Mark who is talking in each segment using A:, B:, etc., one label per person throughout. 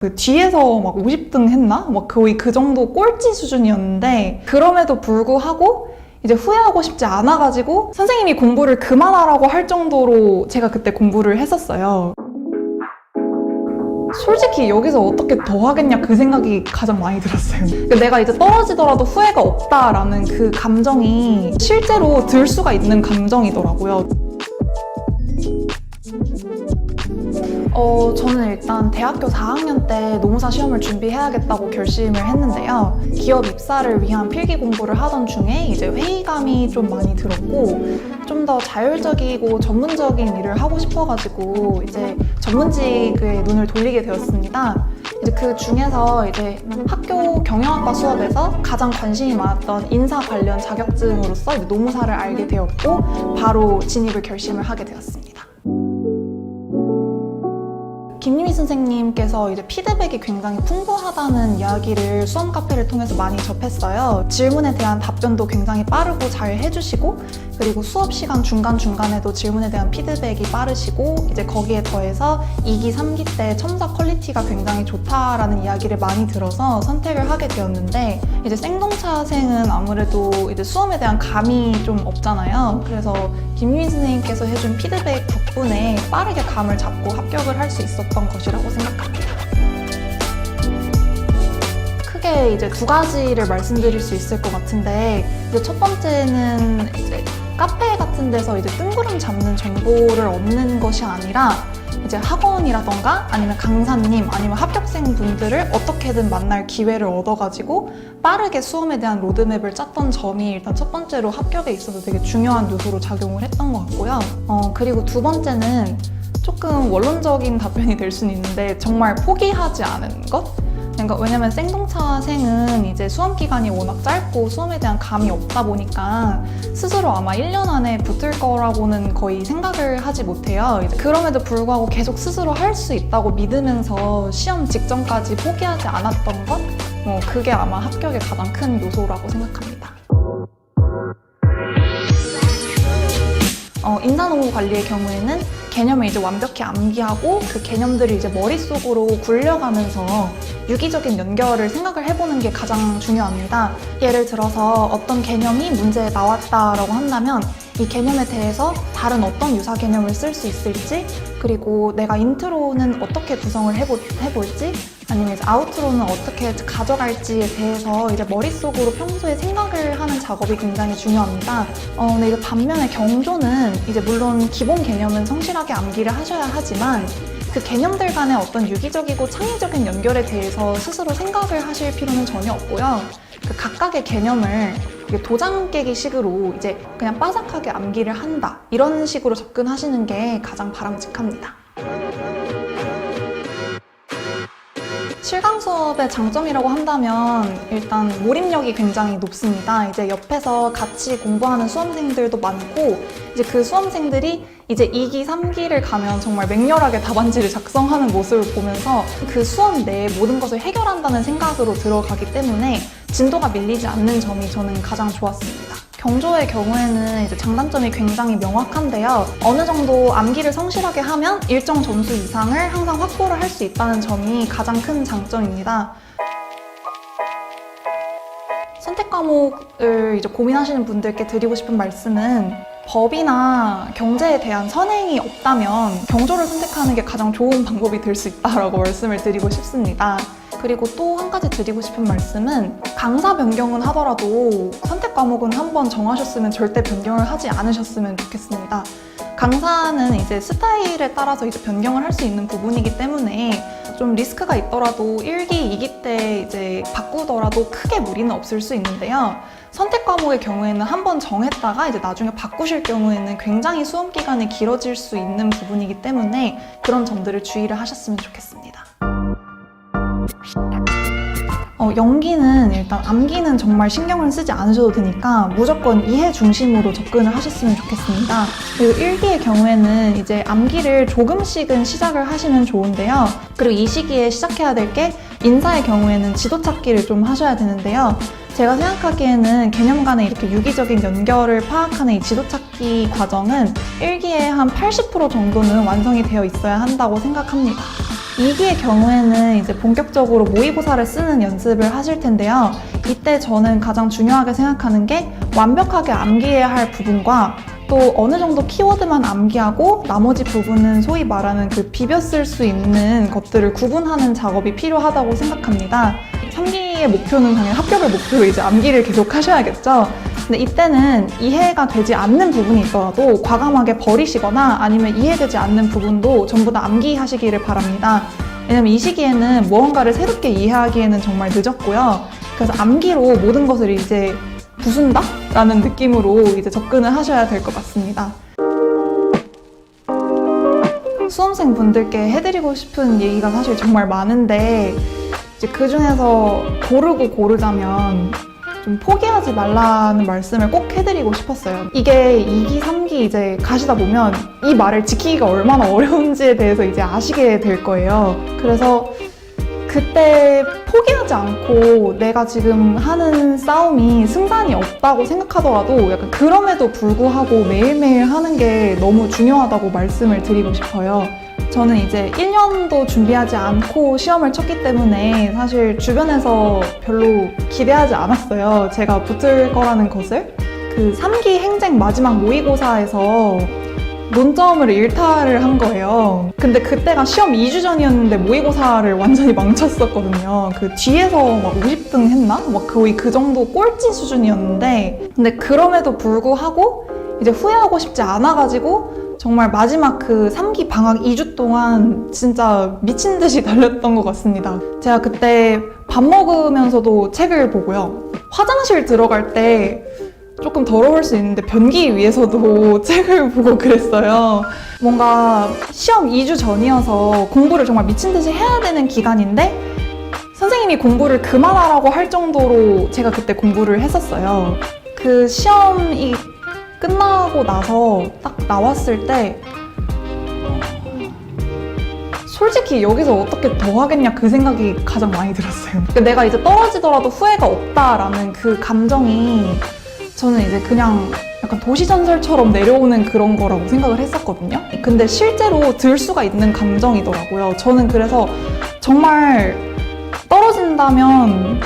A: 그 뒤에서 막 50등 했나? 막 거의 그 정도 꼴찌 수준이었는데 그럼에도 불구하고 이제 후회하고 싶지 않아가지고 선생님이 공부를 그만하라고 할 정도로 제가 그때 공부를 했었어요. 솔직히 여기서 어떻게 더 하겠냐 그 생각이 가장 많이 들었어요. 내가 이제 떨어지더라도 후회가 없다라는 그 감정이 실제로 들 수가 있는 감정이더라고요. 저는 일단 대학교 4학년 때 노무사 시험을 준비해야겠다고 결심을 했는데요. 기업 입사를 위한 필기 공부를 하던 중에 이제 회의감이 좀 많이 들었고 좀 더 자율적이고 전문적인 일을 하고 싶어가지고 이제 전문직에 눈을 돌리게 되었습니다. 이제 그 중에서 이제 학교 경영학과 수업에서 가장 관심이 많았던 인사 관련 자격증으로서 이제 노무사를 알게 되었고 바로 진입을 결심을 하게 되었습니다. 김유미 선생님께서 이제 피드백이 굉장히 풍부하다는 이야기를 수험 카페를 통해서 많이 접했어요. 질문에 대한 답변도 굉장히 빠르고 잘 해주시고 그리고 수업 시간 중간중간에도 질문에 대한 피드백이 빠르시고 이제 거기에 더해서 2기, 3기 때 첨사 퀄리티가 굉장히 좋다라는 이야기를 많이 들어서 선택을 하게 되었는데 이제 생동차생은 아무래도 이제 수험에 대한 감이 좀 없잖아요. 그래서 김유미 선생님께서 해준 피드백 덕분에 빠르게 감을 잡고 합격을 할 수 있었던 것이라고 생각합니다. 크게 이제 두 가지를 말씀드릴 수 있을 것 같은데 이제 첫 번째는 이제 카페 같은 데서 이제 뜬구름 잡는 정보를 얻는 것이 아니라 이제 학원이라던가 아니면 강사님 아니면 합격생 분들을 어떻게든 만날 기회를 얻어가지고 빠르게 수험에 대한 로드맵을 짰던 점이 일단 첫 번째로 합격에 있어서 되게 중요한 요소로 작용을 했던 것 같고요. 그리고 두 번째는 조금 원론적인 답변이 될 수는 있는데 정말 포기하지 않은 것? 그러니까 왜냐면 생동차생은 이제 수험 기간이 워낙 짧고 수험에 대한 감이 없다 보니까 스스로 아마 1년 안에 붙을 거라고는 거의 생각을 하지 못해요. 이제 그럼에도 불구하고 계속 스스로 할 수 있다고 믿으면서 시험 직전까지 포기하지 않았던 것? 그게 아마 합격의 가장 큰 요소라고 생각합니다. 인사노무 관리의 경우에는 개념을 이제 완벽히 암기하고 그 개념들을 이제 머릿속으로 굴려가면서 유기적인 연결을 생각을 해보는 게 가장 중요합니다. 예를 들어서 어떤 개념이 문제에 나왔다라고 한다면 이 개념에 대해서 다른 어떤 유사 개념을 쓸 수 있을지 그리고 내가 인트로는 어떻게 구성을 해볼지 아니면 이제 아우트로는 어떻게 가져갈지에 대해서 이제 머릿속으로 평소에 생각을 하는 작업이 굉장히 중요합니다. 근데 이제 반면에 경조는 이제 물론 기본 개념은 성실하게 암기를 하셔야 하지만 그 개념들 간의 어떤 유기적이고 창의적인 연결에 대해서 스스로 생각을 하실 필요는 전혀 없고요. 그 각각의 개념을 도장 깨기 식으로 이제 그냥 빠삭하게 암기를 한다. 이런 식으로 접근하시는 게 가장 바람직합니다. 실강 수업의 장점이라고 한다면 일단 몰입력이 굉장히 높습니다. 이제 옆에서 같이 공부하는 수험생들도 많고 이제 그 수험생들이 이제 2기, 3기를 가면 정말 맹렬하게 답안지를 작성하는 모습을 보면서 그 수업 내에 모든 것을 해결한다는 생각으로 들어가기 때문에 진도가 밀리지 않는 점이 저는 가장 좋았습니다. 경조의 경우에는 이제 장단점이 굉장히 명확한데요. 어느 정도 암기를 성실하게 하면 일정 점수 이상을 항상 확보를 할 수 있다는 점이 가장 큰 장점입니다. 선택 과목을 이제 고민하시는 분들께 드리고 싶은 말씀은 법이나 경제에 대한 선행이 없다면 경조를 선택하는 게 가장 좋은 방법이 될 수 있다라고 말씀을 드리고 싶습니다. 그리고 또 한 가지 드리고 싶은 말씀은 강사 변경은 하더라도 선택 과목은 한번 정하셨으면 절대 변경을 하지 않으셨으면 좋겠습니다. 강사는 이제 스타일에 따라서 이제 변경을 할 수 있는 부분이기 때문에 좀 리스크가 있더라도 1기, 2기 때 이제 바꾸더라도 크게 무리는 없을 수 있는데요. 선택 과목의 경우에는 한번 정했다가 이제 나중에 바꾸실 경우에는 굉장히 수험 기간이 길어질 수 있는 부분이기 때문에 그런 점들을 주의를 하셨으면 좋겠습니다. 연기는 일단 암기는 정말 신경을 쓰지 않으셔도 되니까 무조건 이해 중심으로 접근을 하셨으면 좋겠습니다. 그리고 1기의 경우에는 이제 암기를 조금씩은 시작을 하시면 좋은데요. 그리고 이 시기에 시작해야 될 게 인사의 경우에는 지도 찾기를 좀 하셔야 되는데요. 제가 생각하기에는 개념 간의 이렇게 유기적인 연결을 파악하는 이 지도 찾기 과정은 1기에 한 80% 정도는 완성이 되어 있어야 한다고 생각합니다. 2기의 경우에는 이제 본격적으로 모의고사를 쓰는 연습을 하실 텐데요. 이때 저는 가장 중요하게 생각하는 게 완벽하게 암기해야 할 부분과 또 어느 정도 키워드만 암기하고 나머지 부분은 소위 말하는 그 비벼 쓸 수 있는 것들을 구분하는 작업이 필요하다고 생각합니다. 3기의 목표는 당연히 합격을 목표로 이제 암기를 계속 하셔야겠죠. 근데 이때는 이해가 되지 않는 부분이 있더라도 과감하게 버리시거나 아니면 이해되지 않는 부분도 전부 다 암기하시기를 바랍니다. 왜냐면 이 시기에는 무언가를 새롭게 이해하기에는 정말 늦었고요. 그래서 암기로 모든 것을 이제 부순다? 라는 느낌으로 이제 접근을 하셔야 될 것 같습니다. 수험생 분들께 해드리고 싶은 얘기가 사실 정말 많은데 이제 그 중에서 고르자면 좀 포기하지 말라는 말씀을 꼭 해드리고 싶었어요. 이게 2기, 3기 이제 가시다 보면 이 말을 지키기가 얼마나 어려운지에 대해서 이제 아시게 될 거예요. 그래서 그때 포기하지 않고 내가 지금 하는 싸움이 승산이 없다고 생각하더라도 약간 그럼에도 불구하고 매일매일 하는 게 너무 중요하다고 말씀을 드리고 싶어요. 저는 이제 1년도 준비하지 않고 시험을 쳤기 때문에 사실 주변에서 별로 기대하지 않았어요. 제가 붙을 거라는 것을. 그 3기 행쟁 마지막 모의고사에서 논점을 일탈을 한 거예요. 근데 그때가 시험 2주 전이었는데 모의고사를 완전히 망쳤었거든요. 그 뒤에서 막 50등 했나? 막 거의 그 정도 꼴찌 수준이었는데 근데 그럼에도 불구하고 이제 후회하고 싶지 않아가지고 정말 마지막 그 3기 방학 2주 동안 진짜 미친 듯이 달렸던 것 같습니다. 제가 그때 밥 먹으면서도 책을 보고요. 화장실 들어갈 때 조금 더러울 수 있는데 변기 위해서도 책을 보고 그랬어요. 뭔가 시험 2주 전이어서 공부를 정말 미친 듯이 해야 되는 기간인데 선생님이 공부를 그만하라고 할 정도로 제가 그때 공부를 했었어요. 그 시험이 끝나고 나서 딱 나왔을 때 솔직히 여기서 어떻게 더 하겠냐 그 생각이 가장 많이 들었어요. 그러니까 내가 이제 떨어지더라도 후회가 없다라는 그 감정이 저는 이제 그냥 약간 도시전설처럼 내려오는 그런 거라고 생각을 했었거든요. 근데 실제로 들 수가 있는 감정이더라고요. 저는 그래서 정말 떨어진다면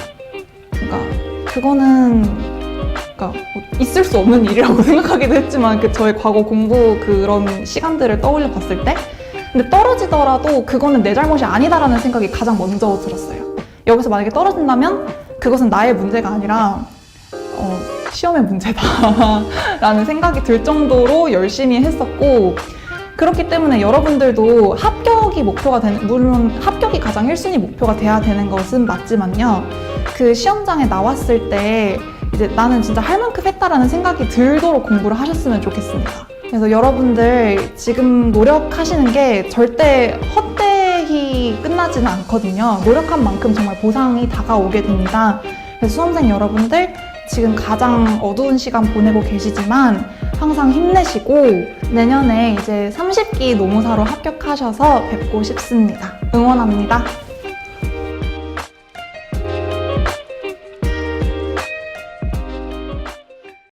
A: 그러니까 그거는 뭐 있을 수 없는 일이라고 생각하기도 했지만 그 저의 과거 공부 그런 시간들을 떠올려 봤을 때 근데 떨어지더라도 그거는 내 잘못이 아니다라는 생각이 가장 먼저 들었어요. 여기서 만약에 떨어진다면 그것은 나의 문제가 아니라 시험의 문제다 라는 생각이 들 정도로 열심히 했었고 그렇기 때문에 여러분들도 합격이 목표가 되는 물론 합격이 가장 1순위 목표가 돼야 되는 것은 맞지만요. 그 시험장에 나왔을 때 이제 나는 진짜 할 만큼 했다라는 생각이 들도록 공부를 하셨으면 좋겠습니다. 그래서 여러분들 지금 노력하시는 게 절대 헛되이 끝나지는 않거든요. 노력한 만큼 정말 보상이 다가오게 됩니다. 그래서 수험생 여러분들 지금 가장 어두운 시간 보내고 계시지만 항상 힘내시고 내년에 이제 30기 노무사로 합격하셔서 뵙고 싶습니다. 응원합니다.